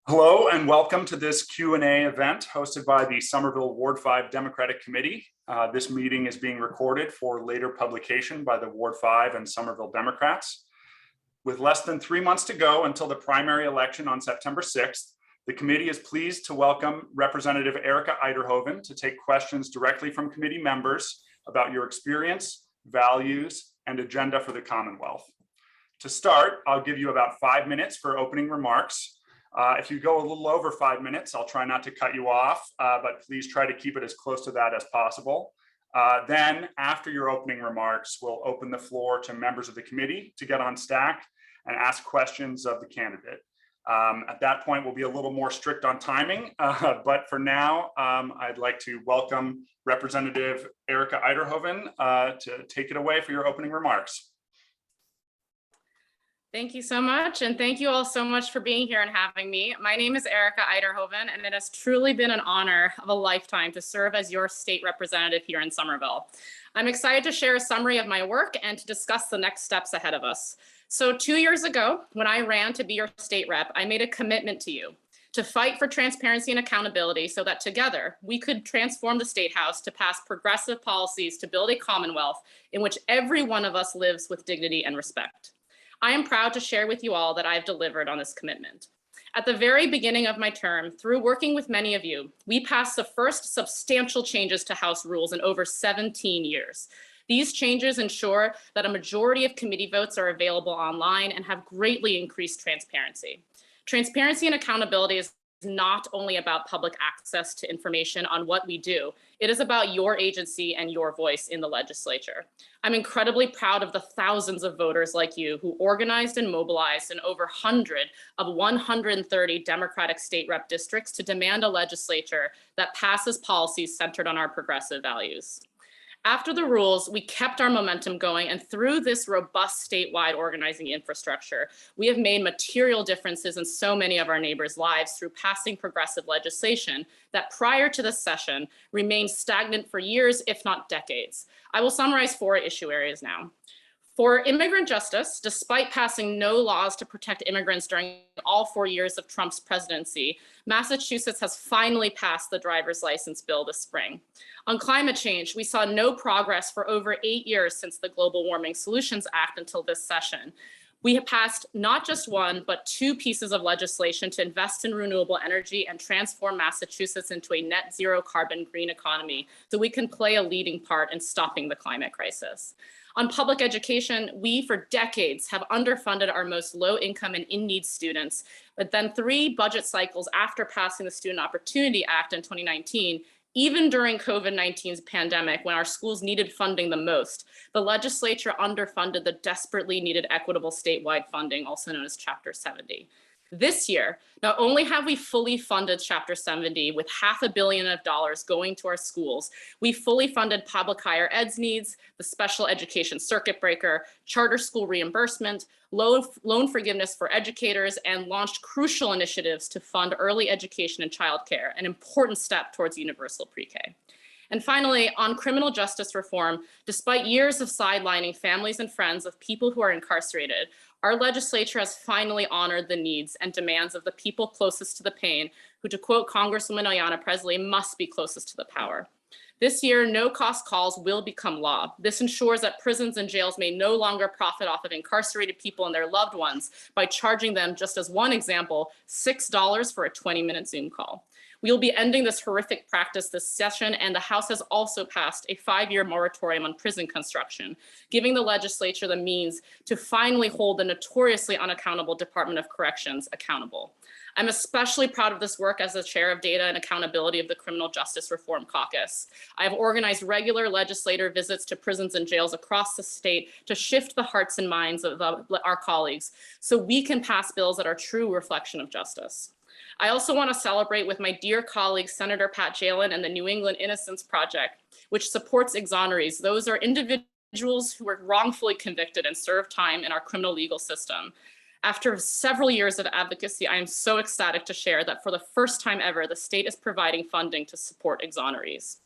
Hello and welcome to this Q&A event hosted by the Somerville Ward 5 Democratic Committee. This meeting is being recorded for later publication by the Ward 5 and Somerville Democrats. With less than 3 months to go until the primary election on September 6th, the committee is pleased to welcome Representative Erika Uyterhoeven to take questions directly from committee members about your experience, values, and agenda for the Commonwealth. To start, I'll give you about 5 minutes for opening remarks. If you go a little over 5 minutes, I'll try not to cut you off, but please try to keep it as close to that as possible. Then after your opening remarks, we'll open the floor to members of the committee to get on stack and ask questions of the candidate. At that point, we'll be a little more strict on timing, but for now, I'd like to welcome Representative Erika Uyterhoeven to take it away for your opening remarks. Thank you so much, and thank you all so much for being here and having me. My name is Erika Uyterhoeven, and it has truly been an honor of a lifetime to serve as your state representative here in Somerville. I'm excited to share a summary of my work and to discuss the next steps ahead of us. So 2 years ago, when I ran to be your state rep, I made a commitment to you to fight for transparency and accountability so that together we could transform the State House to pass progressive policies to build a Commonwealth in which every one of us lives with dignity and respect. I am proud to share with you all that I've delivered on this commitment. At the very beginning of my term, through working with many of you, we passed the first substantial changes to House rules in over 17 years. These changes ensure that a majority of committee votes are available online and have greatly increased transparency. Transparency and accountability is not only about public access to information on what we do, it is about your agency and your voice in the legislature. I'm incredibly proud of the thousands of voters like you who organized and mobilized in over 100 of 130 Democratic state rep districts to demand a legislature that passes policies centered on our progressive values. After the rules, we kept our momentum going, and through this robust statewide organizing infrastructure, we have made material differences in so many of our neighbors' lives through passing progressive legislation that prior to this session remained stagnant for years, if not decades. I will summarize 4 issue areas now. For immigrant justice, despite passing no laws to protect immigrants during all 4 years of Trump's presidency, Massachusetts has finally passed the driver's license bill this spring. On climate change, we saw no progress for over 8 years since the Global Warming Solutions Act until this session. We have passed not just 1, but 2 pieces of legislation to invest in renewable energy and transform Massachusetts into a net zero carbon green economy so we can play a leading part in stopping the climate crisis. On public education, we for decades have underfunded our most low income and in-need students, but then 3 budget cycles after passing the Student Opportunity Act in 2019, even during COVID-19's pandemic, when our schools needed funding the most, the legislature underfunded the desperately needed equitable statewide funding, also known as Chapter 70. This year, not only have we fully funded Chapter 70 with $500 million going to our schools, we fully funded public higher ed's needs, the special education circuit breaker, charter school reimbursement, loan forgiveness for educators, and launched crucial initiatives to fund early education and childcare, an important step towards universal pre-K. And finally, on criminal justice reform, despite years of sidelining families and friends of people who are incarcerated, our legislature has finally honored the needs and demands of the people closest to the pain, who, to quote Congresswoman Ayanna Pressley, must be closest to the power. This year, no-cost calls will become law. This ensures that prisons and jails may no longer profit off of incarcerated people and their loved ones by charging them, just as one example, $6 for a 20-minute Zoom call. We will be ending this horrific practice this session, and the House has also passed a 5-year moratorium on prison construction, giving the legislature the means to finally hold the notoriously unaccountable Department of Corrections accountable. I'm especially proud of this work as the chair of data and accountability of the Criminal Justice Reform Caucus. I have organized regular legislator visits to prisons and jails across the state to shift the hearts and minds of our colleagues so we can pass bills that are true reflection of justice. I also want to celebrate with my dear colleague, Senator Pat Jalen and the New England Innocence Project, which supports exonerees. Those are individuals who were wrongfully convicted and served time in our criminal legal system. After several years of advocacy, I am so ecstatic to share that for the first time ever, the state is providing funding to support exonerees.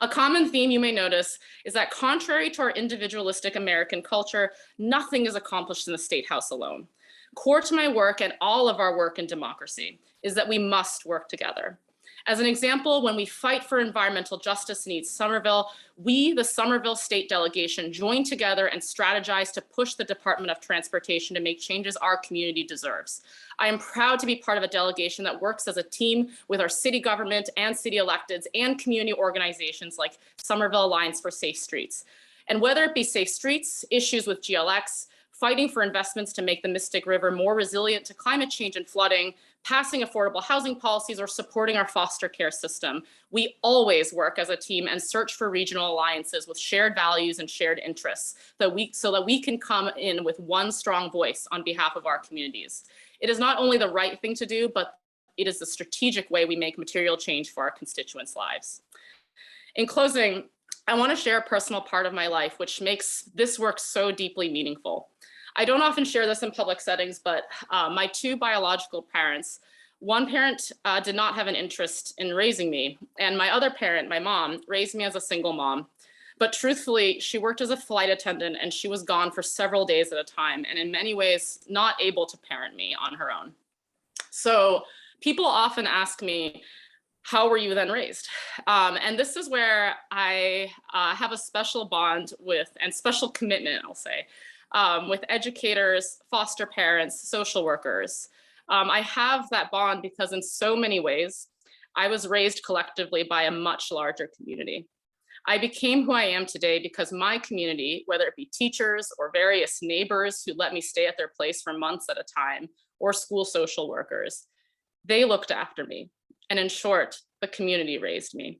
A common theme you may notice is that contrary to our individualistic American culture, nothing is accomplished in the State House alone. Core to my work and all of our work in democracy is that we must work together. As an example, when we fight for environmental justice in East Somerville, we, the Somerville State Delegation, joined together and strategized to push the Department of Transportation to make changes our community deserves. I am proud to be part of a delegation that works as a team with our city government and city electeds and community organizations like Somerville Alliance for Safe Streets. And whether it be safe streets, issues with GLX, fighting for investments to make the Mystic River more resilient to climate change and flooding, passing affordable housing policies, or supporting our foster care system, we always work as a team and search for regional alliances with shared values and shared interests so that we can come in with one strong voice on behalf of our communities. It is not only the right thing to do, but it is the strategic way we make material change for our constituents' lives. In closing, I want to share a personal part of my life which makes this work so deeply meaningful. I don't often share this in public settings, but my two biological parents, one parent did not have an interest in raising me, and my other parent, my mom, raised me as a single mom. But truthfully, she worked as a flight attendant and she was gone for several days at a time, and in many ways not able to parent me on her own. So people often ask me, how were you then raised? And this is where I have a special bond with, and special commitment, I'll say, with educators, foster parents, social workers. I have that bond because in so many ways, I was raised collectively by a much larger community. I became who I am today because my community, whether it be teachers or various neighbors who let me stay at their place for months at a time, or school social workers, they looked after me. And in short, the community raised me.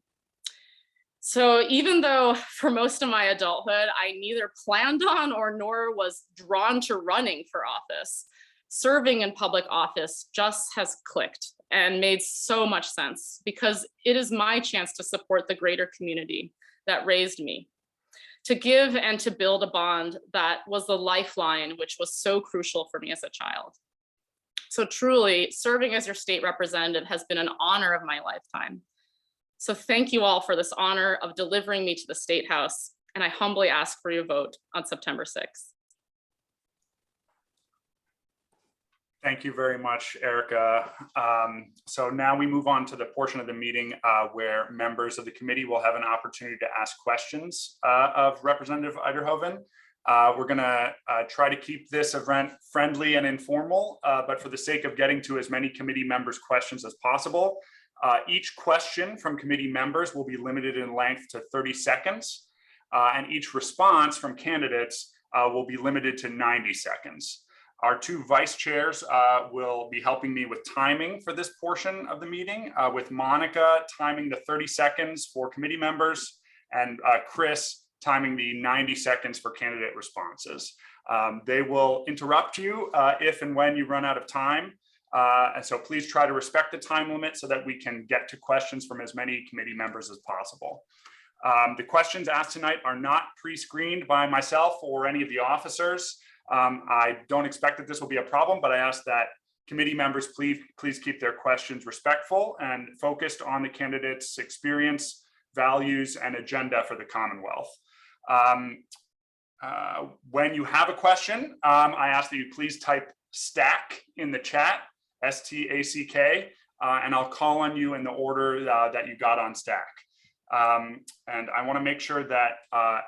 So even though for most of my adulthood, I neither planned on or nor was drawn to running for office, serving in public office just has clicked and made so much sense because it is my chance to support the greater community that raised me, to give and to build a bond that was the lifeline, which was so crucial for me as a child. So truly, serving as your state representative has been an honor of my lifetime. So thank you all for this honor of delivering me to the State House, and I humbly ask for your vote on September 6th. Thank you very much, Erika. So now we move on to the portion of the meeting where members of the committee will have an opportunity to ask questions of Representative Uyterhoeven. We're gonna try to keep this event friendly and informal, but for the sake of getting to as many committee members' questions as possible, each question from committee members will be limited in length to 30 seconds, and each response from candidates will be limited to 90 seconds. Our two vice chairs will be helping me with timing for this portion of the meeting, with Monica timing the 30 seconds for committee members and Chris timing the 90 seconds for candidate responses. They will interrupt you if and when you run out of time. And so please try to respect the time limit so that we can get to questions from as many committee members as possible. The questions asked tonight are not pre-screened by myself or any of the officers. I don't expect that this will be a problem, but I ask that committee members please keep their questions respectful and focused on the candidate's experience, values, and agenda for the Commonwealth. When you have a question, I ask that you please type STACK in the chat, S-T-A-C-K, and I'll call on you in the order that you got on STACK. And I want to make sure that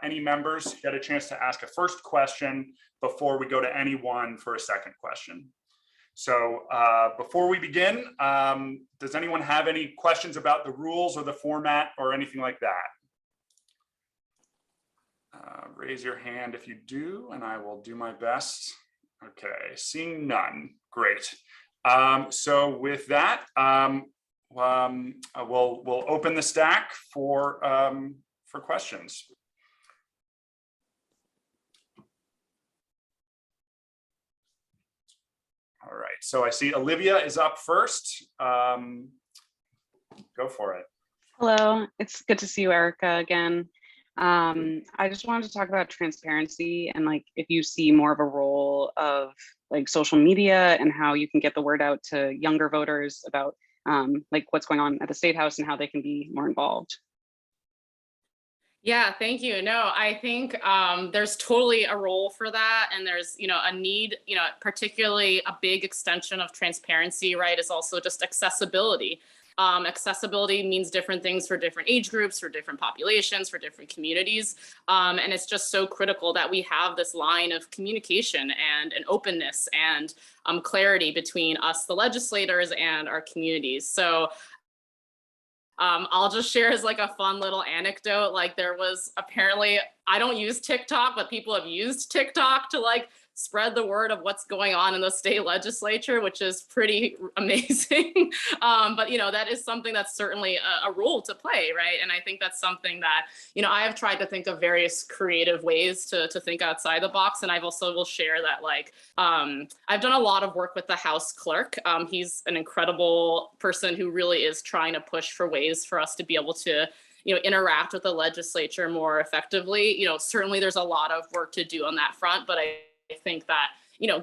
any members get a chance to ask a first question before we go to anyone for a second question. So before we begin, does anyone have any questions about the rules or the format or anything like that? Raise your hand if you do, and I will do my best. Okay, seeing none, great. So with that, we'll open the stack for questions. All right, so I see Olivia is up first. Go for it. Hello, it's good to see you, Erika, again. I just wanted to talk about transparency and like if you see more of a role of like social media and how you can get the word out to younger voters about like what's going on at the State House and how they can be more involved. Yeah, thank you. No, I think there's totally a role for that. And there's, a need, particularly a big extension of transparency, right, is also just accessibility. Accessibility means different things for different age groups, for different populations, for different communities. And it's just so critical that we have this line of communication and an openness and clarity between us, the legislators, and our communities. So I'll just share as like a fun little anecdote. Like there was apparently, I don't use TikTok, but people have used TikTok to like spread the word of what's going on in the state legislature, which is pretty amazing. But that is something that's certainly a role to play, right? And I think that's something that, I have tried to think of various creative ways to think outside the box. And I've also will share that like, I've done a lot of work with the House clerk. He's an incredible person who really is trying to push for ways for us to be able to interact with the legislature more effectively. Certainly there's a lot of work to do on that front, but I think that,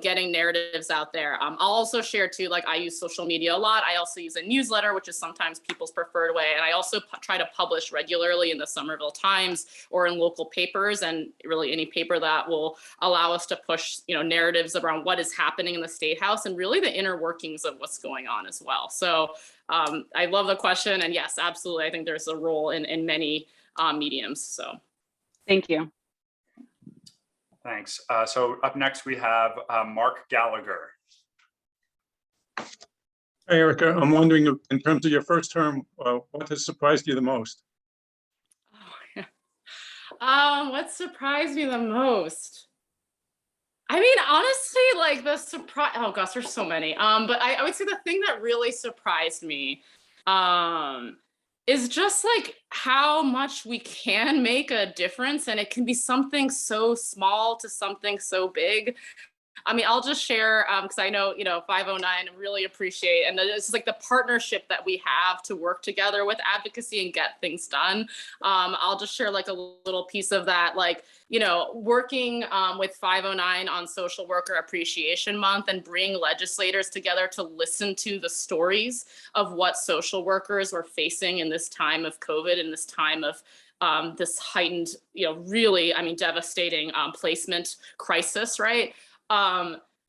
getting narratives out there. I'll also share too, like I use social media a lot. I also use a newsletter, which is sometimes people's preferred way. And I also try to publish regularly in the Somerville Times or in local papers, and really any paper that will allow us to push, narratives around what is happening in the State House and really the inner workings of what's going on as well. So I love the question. And yes, absolutely. I think there's a role in many mediums. So Thank you. Thanks. So up next, we have Mark Gallagher. Hi, Erika. I'm wondering, in terms of your first term, what has surprised you the most? What surprised me the most? I mean, honestly, like the surprise, oh gosh, there's so many. But I would say the thing that really surprised me is just like how much we can make a difference, and it can be something so small to something so big. I mean, I'll just share because I know, 509 really appreciate, and it's just like the partnership that we have to work together with advocacy and get things done. I'll just share like a little piece of that, like, working with 509 on Social Worker Appreciation Month and bring legislators together to listen to the stories of what social workers were facing in this time of COVID and this time of this heightened, really, devastating placement crisis, right?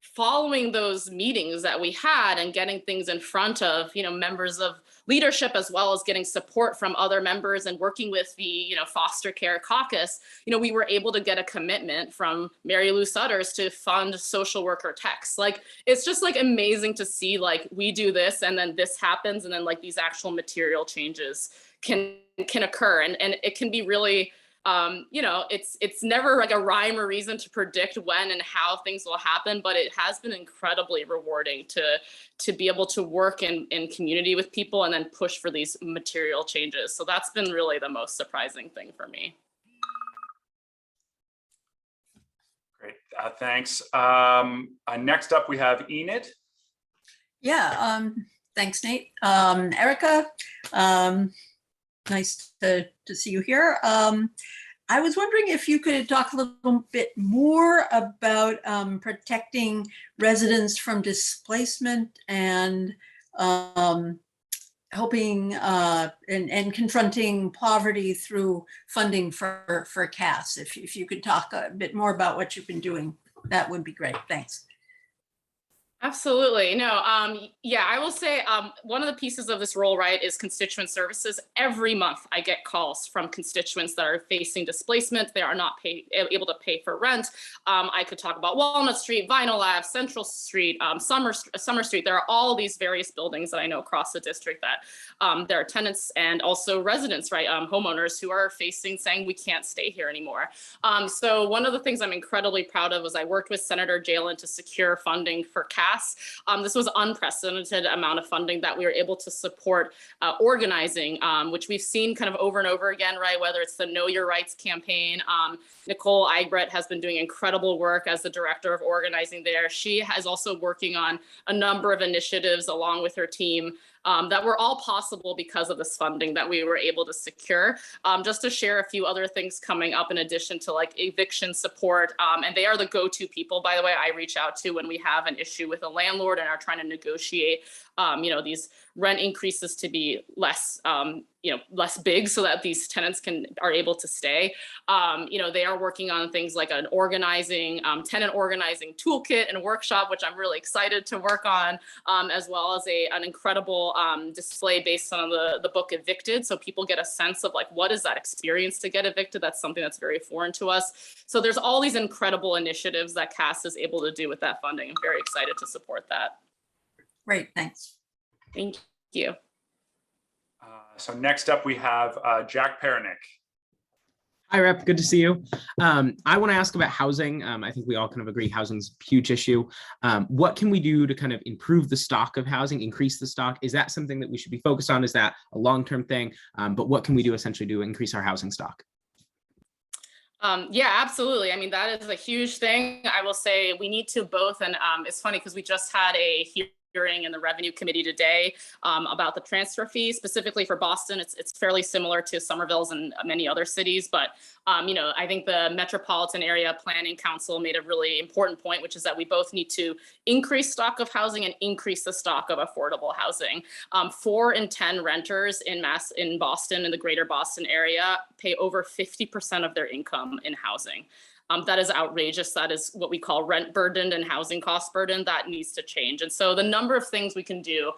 Following those meetings that we had and getting things in front of, members of leadership, as well as getting support from other members and working with the, foster care caucus, we were able to get a commitment from Mary Lou Sutters to fund social worker techs. Like, it's just like amazing to see, like, we do this and then this happens and then like these actual material changes can occur. And it can be really, it's never like a rhyme or reason to predict when and how things will happen, but it has been incredibly rewarding to be able to work in community with people and then push for these material changes. So that's been really the most surprising thing for me. Great, thanks. Next up, we have Enid. Yeah, thanks, Nate. Erika, nice to see you here. I was wondering if you could talk a little bit more about protecting residents from displacement and helping and confronting poverty through funding for CAS. If you could talk a bit more about what you've been doing, that would be great. Thanks. Absolutely. No, yeah, I will say one of the pieces of this role, right, is constituent services. Every month I get calls from constituents that are facing displacement. They are not able to pay for rent. I could talk about Walnut Street, Vinyl Lab, Central Street, Summer Street. There are all these various buildings that I know across the district that there are tenants and also residents, right, homeowners who are saying we can't stay here anymore. So one of the things I'm incredibly proud of was I worked with Senator Jalen to secure funding for CAS. This was unprecedented amount of funding that we were able to support organizing, which we've seen kind of over and over again, right? Whether it's the Know Your Rights campaign. Nicole Eigbrecht has been doing incredible work as the director of organizing there. She is also working on a number of initiatives along with her team that were all possible because of this funding that we were able to secure. Just to share a few other things coming up in addition to like eviction support, and they are the go-to people, by the way, I reach out to when we have an issue with a landlord and are trying to negotiate these rent increases to be less, less big so that these tenants are able to stay. They are working on things like an tenant organizing toolkit and workshop, which I'm really excited to work on, as well as an incredible display based on the book Evicted. So people get a sense of like, what is that experience to get evicted? That's something that's very foreign to us. So there's all these incredible initiatives that CAST is able to do with that funding. I'm very excited to support that. Great, thanks. Thank you. So next up, we have Jack Pernick. Hi, Rep. Good to see you. I want to ask about housing. I think we all kind of agree housing's a huge issue. What can we do to kind of improve the stock of housing, increase the stock? Is that something that we should be focused on? Is that a long-term thing? But what can we do essentially to increase our housing stock? Yeah, absolutely. I mean, that is a huge thing. I will say we need to both, and it's funny because we just had a hearing in the Revenue Committee today about the transfer fee, specifically for Boston. It's fairly similar to Somerville's and many other cities, but I think the Metropolitan Area Planning Council made a really important point, which is that we both need to increase stock of housing and increase the stock of affordable housing. 4 in 10 renters in Boston, in the greater Boston area, pay over 50% of their income in housing. That is outrageous. That is what we call rent burdened and housing cost burdened. That needs to change. And so the number of things we can do,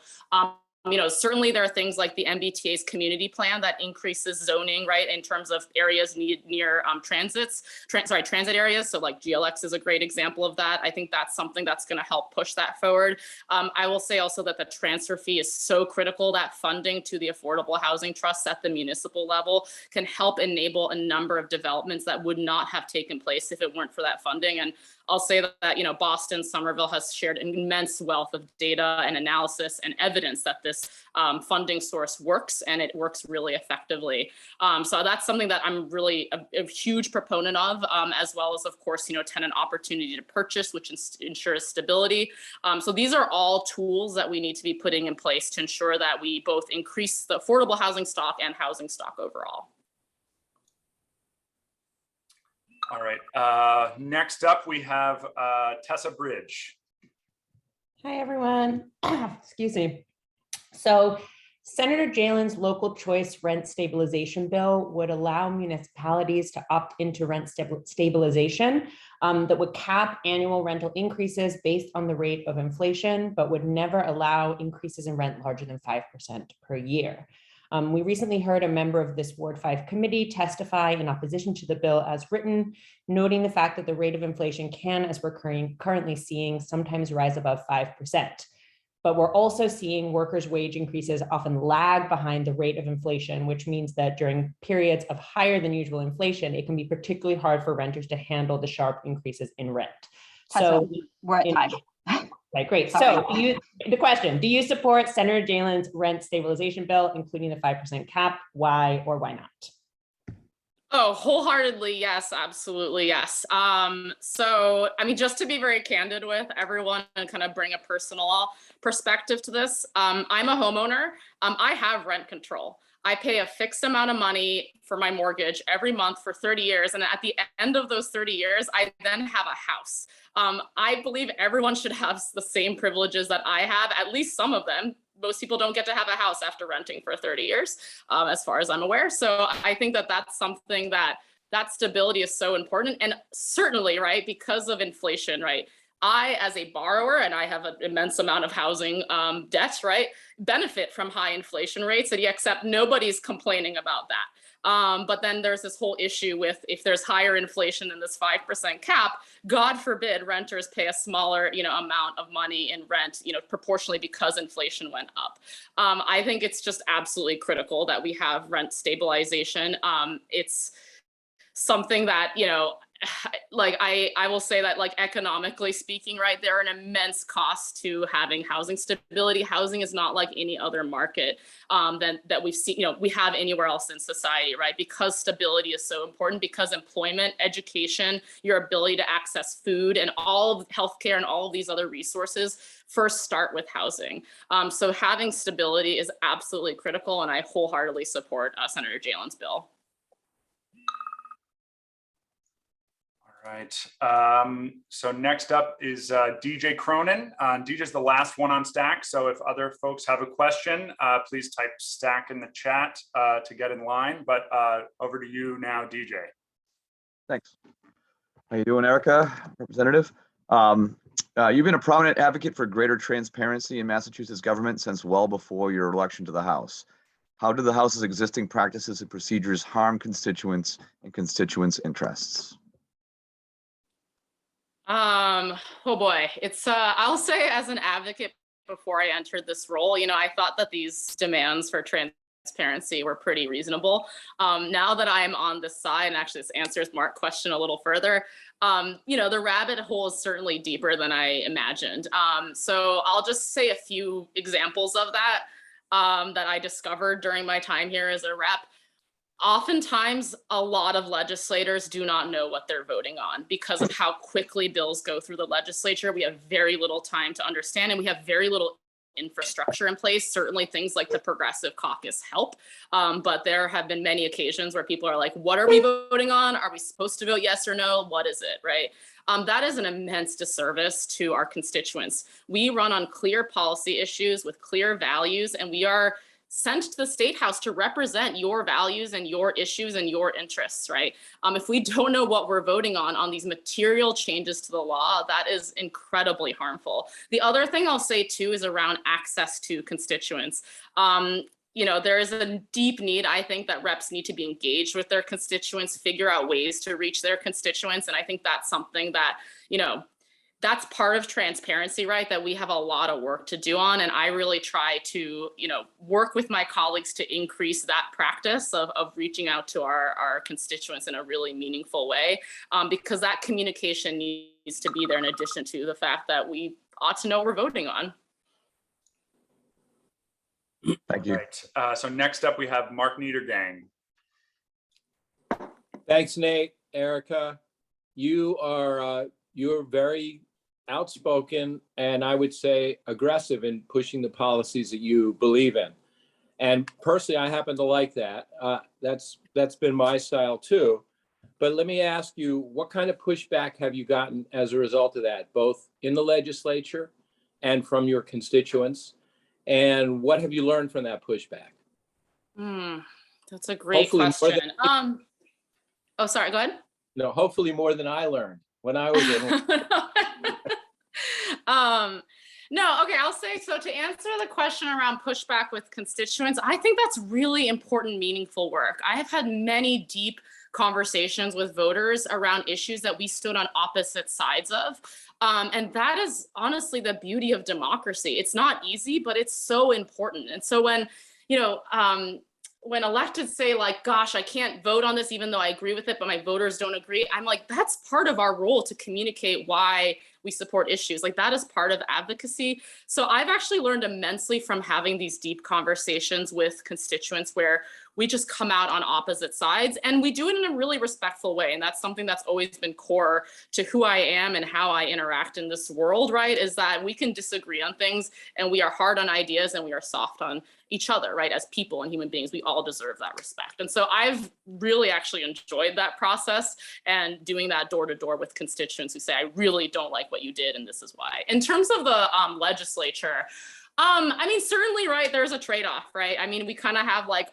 certainly there are things like the MBTA's community plan that increases zoning, right, in terms of areas near transit areas. So like GLX is a great example of that. I think that's something that's going to help push that forward. I will say also that the transfer fee is so critical. That funding to the Affordable Housing Trust at the municipal level can help enable a number of developments that would not have taken place if it weren't for that funding. And I'll say that, Boston, Somerville has shared an immense wealth of data and analysis and evidence that this funding source works, and it works really effectively. So that's something that I'm really a huge proponent of, as well as, of course, tenant opportunity to purchase, which ensures stability. So these are all tools that we need to be putting in place to ensure that we both increase the affordable housing stock and housing stock overall. All right. Next up, we have Tessa Bridge. Hi, everyone. Excuse me. So Senator Jalen's local choice rent stabilization bill would allow municipalities to opt into rent stabilization that would cap annual rental increases based on the rate of inflation, but would never allow increases in rent larger than 5% per year. We recently heard a member of this Ward 5 committee testify in opposition to the bill as written, noting the fact that the rate of inflation can, as we're currently seeing, sometimes rise above 5%. But we're also seeing workers' wage increases often lag behind the rate of inflation, which means that during periods of higher than usual inflation, it can be particularly hard for renters to handle the sharp increases in rent. So we're at time. Okay, great. Sorry. So the question, do you support Senator Jalen's rent stabilization bill, including the 5% cap? Why or why not? Oh, wholeheartedly, yes, absolutely, yes. So, I mean, just to be very candid with everyone and kind of bring a personal perspective to this, I'm a homeowner. I have rent control. I pay a fixed amount of money for my mortgage every month for 30 years. And at the end of those 30 years, I then have a house. I believe everyone should have the same privileges that I have, at least some of them. Most people don't get to have a house after renting for 30 years, as far as I'm aware. So I think that that's something that stability is so important. And certainly, right, because of inflation, right, I, as a borrower, and I have an immense amount of housing debt, right, benefit from high inflation rates, and except nobody's complaining about that. But then there's this whole issue with if there's higher inflation than this 5% cap, God forbid renters pay a smaller, amount of money in rent, proportionally because inflation went up. I think it's just absolutely critical that we have rent stabilization. It's something that, like I will say that, like, economically speaking, right, there are an immense cost to having housing stability. Housing is not like any other market that we've seen, we have anywhere else in society, right? Because stability is so important, because employment, education, your ability to access food and all of healthcare and all of these other resources first start with housing. So having stability is absolutely critical, and I wholeheartedly support Senator Jalen's bill. Right. So next up is DJ Cronin. DJ's the last one on Stack. So if other folks have a question, please type Stack in the chat to get in line. But over to you now, DJ. Thanks. How you doing, Erika, Representative? You've been a prominent advocate for greater transparency in Massachusetts government since well before your election to the House. How do the House's existing practices and procedures harm constituents and constituents' interests? Oh boy, it's I'll say as an advocate before I entered this role, I thought that these demands for transparency were pretty reasonable. Now that I'm on this side, and actually this answers Mark's question a little further, the rabbit hole is certainly deeper than I imagined. So I'll just say a few examples of that that I discovered during my time here as a rep. Oftentimes, a lot of legislators do not know what they're voting on because of how quickly bills go through the legislature. We have very little time to understand, and we have very little infrastructure in place. Certainly things like the Progressive Caucus help, but there have been many occasions where people are like, what are we voting on? Are we supposed to vote yes or no? What is it, right? That is an immense disservice to our constituents. We run on clear policy issues with clear values, and we are sent to the State House to represent your values and your issues and your interests, right? If we don't know what we're voting on these material changes to the law, that is incredibly harmful. The other thing I'll say too is around access to constituents. There is a deep need, I think, that reps need to be engaged with their constituents, figure out ways to reach their constituents. And I think that's something that, that's part of transparency, right? That we have a lot of work to do on. And I really try to, work with my colleagues to increase that practice of reaching out to our constituents in a really meaningful way, because that communication needs to be there in addition to the fact that we ought to know what we're voting on. Thank you. Right. So next up, we have Mark Niedergang. Thanks, Nate. Erika, you're very outspoken and I would say aggressive in pushing the policies that you believe in. And personally, I happen to like that. That's been my style too. But let me ask you, what kind of pushback have you gotten as a result of that, both in the legislature and from your constituents? And what have you learned from that pushback? That's a great question. Oh, sorry, go ahead. No, hopefully more than I learned when I was in. No, okay, I'll say, so to answer the question around pushback with constituents, I think that's really important, meaningful work. I have had many deep conversations with voters around issues that we stood on opposite sides of. And that is honestly the beauty of democracy. It's not easy, but it's so important. And so when electeds say like, gosh, I can't vote on this even though I agree with it, but my voters don't agree, I'm like, that's part of our role to communicate why we support issues. Like that is part of advocacy. So I've actually learned immensely from having these deep conversations with constituents where we just come out on opposite sides and we do it in a really respectful way. And that's something that's always been core to who I am and how I interact in this world, right? Is that we can disagree on things and we are hard on ideas and we are soft on each other, right? As people and human beings, we all deserve that respect. And so I've really actually enjoyed that process and doing that door to door with constituents who say, I really don't like what you did and this is why. In terms of the legislature, I mean, certainly, right, there's a trade-off, right? I mean, we kind of have like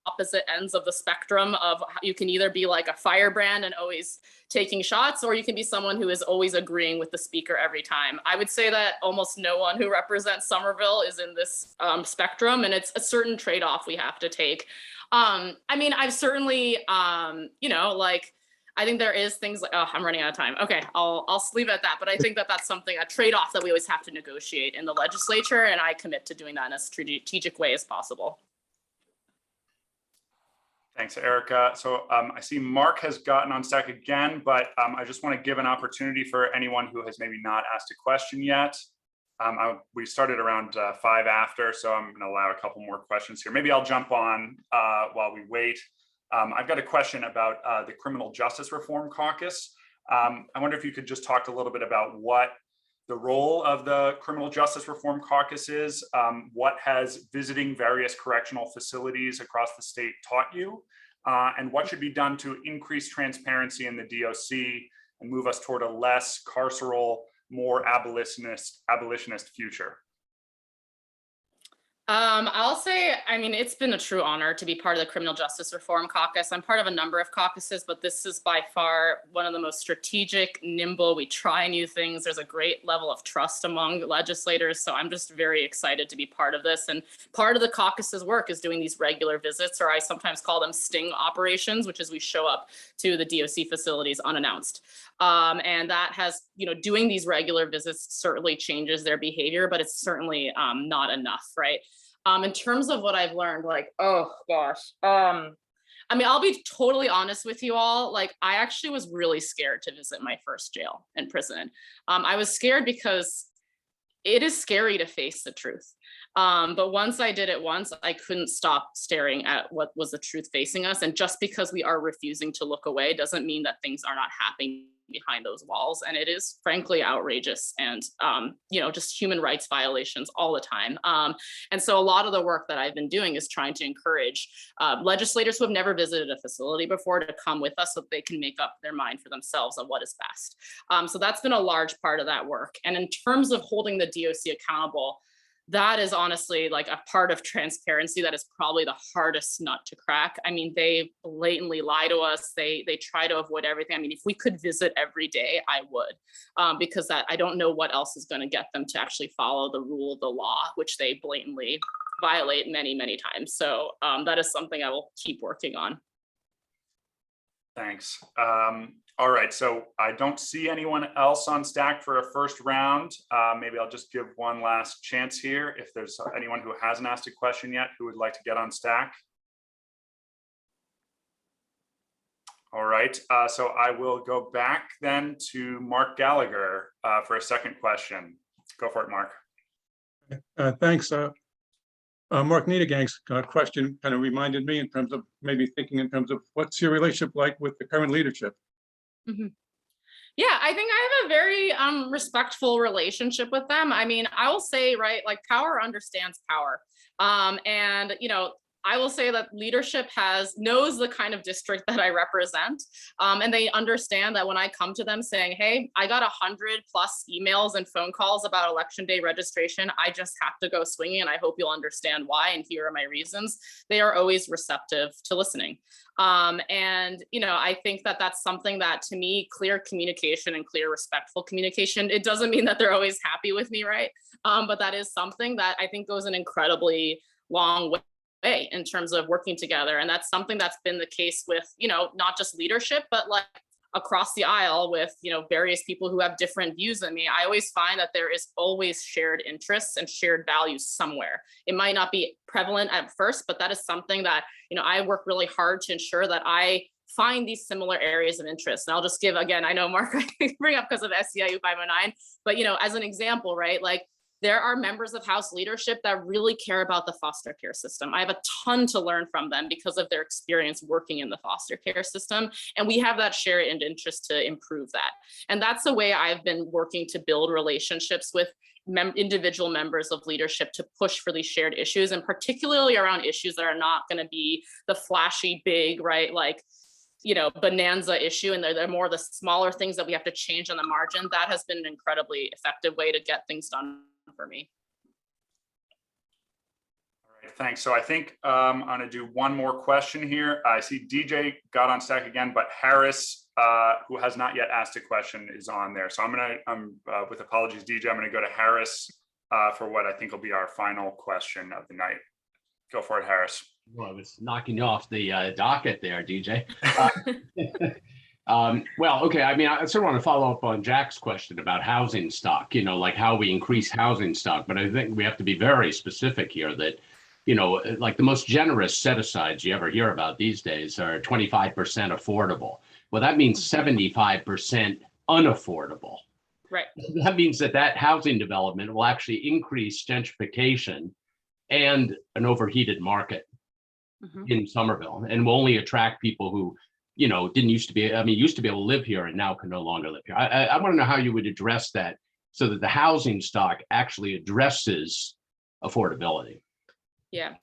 opposite ends of the spectrum of you can either be like a firebrand and always taking shots, or you can be someone who is always agreeing with the speaker every time. I would say that almost no one who represents Somerville is in this spectrum, and it's a certain trade-off we have to take. I mean, I've certainly, I think there is things like, oh, I'm running out of time. Okay, I'll leave it at that. But I think that that's something, a trade-off that we always have to negotiate in the legislature, and I commit to doing that in a strategic way as possible. Thanks, Erika. So I see Mark has gotten on stack again, but I just want to give an opportunity for anyone who has maybe not asked a question yet. We started around 5 after, so I'm going to allow a couple more questions here. Maybe I'll jump on while we wait. I've got a question about the Criminal Justice Reform Caucus. I wonder if you could just talk a little bit about what the role of the Criminal Justice Reform Caucus is, what has visiting various correctional facilities across the state taught you, and what should be done to increase transparency in the DOC and move us toward a less carceral, more abolitionist future? I'll say, I mean, it's been a true honor to be part of the Criminal Justice Reform Caucus. I'm part of a number of caucuses, but this is by far one of the most strategic, nimble. We try new things. There's a great level of trust among legislators. So I'm just very excited to be part of this. And part of the caucus's work is doing these regular visits, or I sometimes call them sting operations, which is we show up to the DOC facilities unannounced. And that has, doing ththese regular visits certainly changes their behavior, but it's certainly not enough, right? In terms of what I've learned, oh gosh. I mean, I'll be totally honest with you all. I actually was really scared to visit my first jail and prison. I was scared because it is scary to face the truth. But once I did it once, I couldn't stop staring at what was the truth facing us. And just because we are refusing to look away doesn't mean that things are not happening behind those walls. And it is frankly outrageous and, just human rights violations all the time. And so a lot of the work that I've been doing is trying to encourage legislators who have never visited a facility before to come with us so that they can make up their mind for themselves on what is best. So that's been a large part of that work. And in terms of holding the DOC accountable, that is honestly a part of transparency that is probably the hardest nut to crack. I mean, they blatantly lie to us. They try to avoid everything. I mean, if we could visit every day, I would, because I don't know what else is going to get them to actually follow the rule of the law, which they blatantly violate many, many times. So that is something I will keep working on. Thanks. All right, so I don't see anyone else on stack for a first round. Maybe I'll just give one last chance here. If there's anyone who hasn't asked a question yet who would like to get on stack. All right, so I will go back then to Mark Gallagher for a second question. Go for it, Mark. Thanks. Mark Niedergang's question kind of reminded me in terms of maybe thinking in terms of what's your relationship like with the current leadership? Mm-hmm. Yeah, I think I have a very respectful relationship with them. I mean, I will say, right, power understands power. And, I will say that leadership knows the kind of district that I represent. And they understand that when I come to them saying, hey, I got 100+ emails and phone calls about election day registration, I just have to go swinging and I hope you'll understand why. And here are my reasons. They are always receptive to listening. And, I think that that's something that to me, clear communication and clear, respectful communication, it doesn't mean that they're always happy with me, right? But that is something that I think goes an incredibly long way in terms of working together. And that's something that's been the case with, not just leadership, but across the aisle with, various people who have different views than me. I always find that there is always shared interests and shared values somewhere. It might not be prevalent at first, but that is something that, I work really hard to ensure that I find these similar areas of interest. And I'll just give, again, I know Mark, I bring up because of SEIU 509, but, as an example, right, there are members of House leadership that really care about the foster care system. I have a ton to learn from them because of their experience working in the foster care system. And we have that shared interest to improve that. And that's the way I've been working to build relationships with individual members of leadership to push for these shared issues, and particularly around issues that are not going to be the flashy, big, right, bonanza issue, and they're more the smaller things that we have to change on the margin. That has been an incredibly effective way to get things done for me. All right, thanks. So I think I'm going to do one more question here. I see DJ got on stack again, but Harris, who has not yet asked a question, is on there. So with apologies, DJ, I'm going to go to Harris for what I think will be our final question of the night. Go for it, Harris. Well, I was knocking you off the docket there, DJ. Well, okay. I mean, I sort of want to follow up on Jack's question about housing stock, how we increase housing stock. But I think we have to be very specific here that, the most generous set-asides you ever hear about these days are 25% affordable. Well, that means 75% unaffordable. Right. That means that housing development will actually increase gentrification and an overheated market in Somerville, and will only attract people who used to be able to live here and now can no longer live here. I want to know how you would address that so that the housing stock actually addresses affordability. Yeah.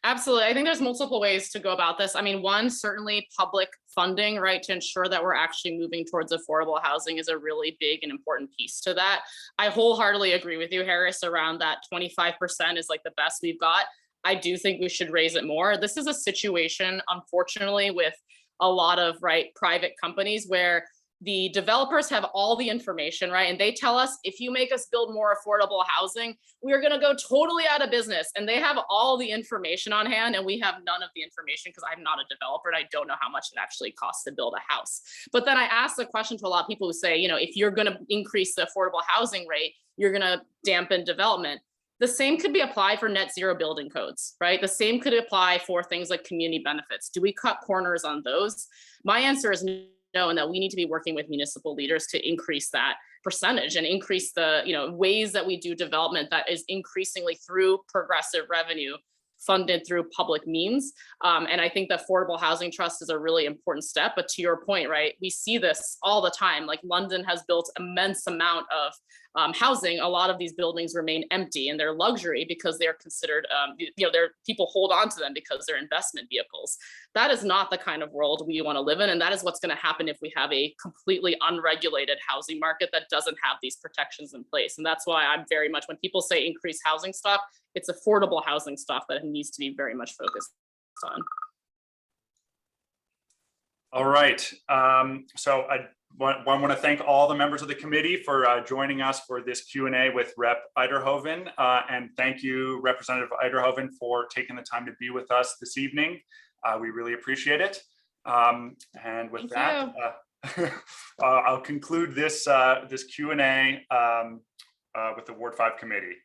Absolutely. I think there's multiple ways to go about this. I mean, one, certainly public funding, right, to ensure that we're actually moving towards affordable housing is a really big and important piece to that. I wholeheartedly agree with you, Harris, around that 25% is like the best we've got. I do think we should raise it more. This is a situation, unfortunately, with a lot of private companies where the developers have all the information, right? And they tell us, if you make us build more affordable housing, we're going to go totally out of business. And they have all the information on hand, and we have none of the information because I'm not a developer and I don't know how much it actually costs to build a house. But then I ask the question to a lot of people who say, if you're going to increase the affordable housing rate, you're going to dampen development. The same could be applied for net zero building codes, right? The same could apply for things like community benefits. Do we cut corners on those? My answer is no, and that we need to be working with municipal leaders to increase that percentage and increase the ways that we do development that is increasingly through progressive revenue funded through public means. And I think the Affordable Housing Trust is a really important step. But to your point, right, we see this all the time. Like London has built immense amount of housing. A lot of these buildings remain empty and they're luxury because they're considered, people hold on to them because they're investment vehicles. That is not the kind of world we want to live in. And that is what's going to happen if we have a completely unregulated housing market that doesn't have these protections in place. And that's why I'm very much, when people say increase housing stock, it's affordable housing stock that needs to be very much focused on. All right. So I want to thank all the members of the committee for joining us for this Q&A with Rep. Uyterhoeven. And thank you, Representative Uyterhoeven, for taking the time to be with us this evening. We really appreciate it. And with that, I'll conclude this Q&A with the Ward 5 committee.